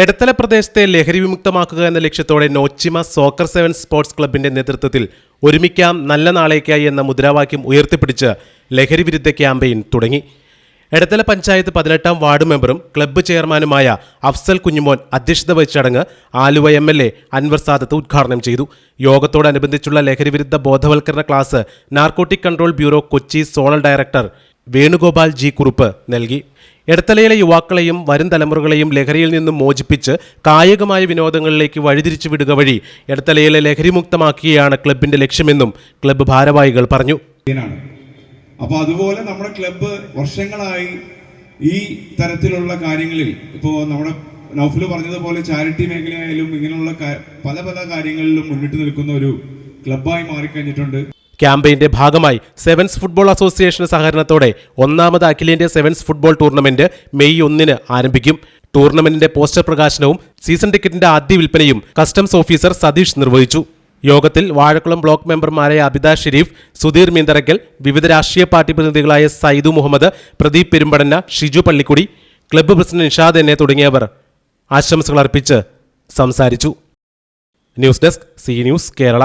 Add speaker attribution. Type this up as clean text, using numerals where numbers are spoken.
Speaker 1: എടത്തല പ്രദേശത്തെ ലഹരി വിമുക്തമാക്കുക എന്ന ലക്ഷ്യത്തോടെ നോച്ചിമ സോക്കർ 7 സ്പോർട്സ് ക്ലബിന്റെ നേതൃത്വത്തിൽ ഒരുമിക്കാം നല്ല നാളേക്കായി എന്ന മുദ്രാവാക്യം ഉയർത്തിപ്പിടിച്ച് ലഹരി വിരുദ്ധ ക്യാമ്പയിൻ തുടങ്ങി. എടത്തല പഞ്ചായത്ത് 18-ാം വാർഡ് മെമ്പറും ക്ലബ്ബ് ചെയർമാനുമായ അഫ്സൽ കുഞ്ഞുമോൻ അധ്യക്ഷത വഹിച്ച ചടങ്ങ് ആലുവ MLA അൻവർ സാദത്ത് ഉദ്ഘാടനം ചെയ്തു. യോഗത്തോടനുബന്ധിച്ചുള്ള ലഹരി വിരുദ്ധ ബോധവൽക്കരണ class narcotic control bureau Kochi zonal director Venugopal G Kurup നൽകി. എടത്തലയിലെ യുവാക്കളെയും വരും തലമുറകളെയും ലഹരിയിൽ നിന്നും മോചിപ്പിച്ച് കായികമായ വിനോദങ്ങളിലേക്ക് വഴിതിരിച്ചു വിടുക വഴി എടത്തലയിലെ ലഹരി മുക്തമാക്കുകയാണ് ക്ലബിന്റെ ലക്ഷ്യമെന്നും ക്ലബ്ബ് ഭാരവാഹികൾ പറഞ്ഞു.
Speaker 2: അപ്പോൾ അതുപോലെ നമ്മുടെ ക്ലബ്ബ് വർഷങ്ങളായി ഈ തരത്തിലുള്ള കാര്യങ്ങളിൽ ഇപ്പോൾ നമ്മുടെ നൗഫൽ പറഞ്ഞതുപോലെ ചാരിറ്റി മേഖലയായാലും ഇങ്ങനെയുള്ള പല പല കാര്യങ്ങളിലും മുന്നിട്ട് നിൽക്കുന്ന ഒരു ക്ലബ്ബായി മാറിക്കഴിഞ്ഞിട്ടുണ്ട്.
Speaker 1: ക്യാമ്പയിന്റെ ഭാഗമായി സെവൻസ് ഫുട്ബോൾ അസോസിയേഷൻ സഹകരണത്തോടെ 1ാമത് അഖിലേന്ത്യാ സെവൻസ് ഫുട്ബോൾ ടൂർണമെന്റ് മെയ് 1-ന് ആരംഭിക്കും. ടൂർണമെന്റിന്റെ പോസ്റ്റർ പ്രകാശനവും സീസൺ ടിക്കറ്റിന്റെ ആദ്യ വിൽപ്പനയും കസ്റ്റംസ് ഓഫീസർ സതീഷ് നിർവഹിച്ചു. യോഗത്തിൽ വാഴക്കുളം ബ്ലോക്ക് മെമ്പർമാരായ അബിദ ഷെരീഫ്, സുധീർ മീന്തറക്കൽ, വിവിധ രാഷ്ട്രീയ പാർട്ടി പ്രതിനിധികളായ സൈദു മുഹമ്മദ്, പ്രദീപ് പെരുമ്പടന്ന, ഷിജു പള്ളിക്കുടി, ക്ലബ്ബ് പ്രസിഡന്റ് നിഷാദ് എന്നെ തുടങ്ങിയവർ ആശംസകൾ അർപ്പിച്ച് സംസാരിച്ചു. News desk CNews Kerala.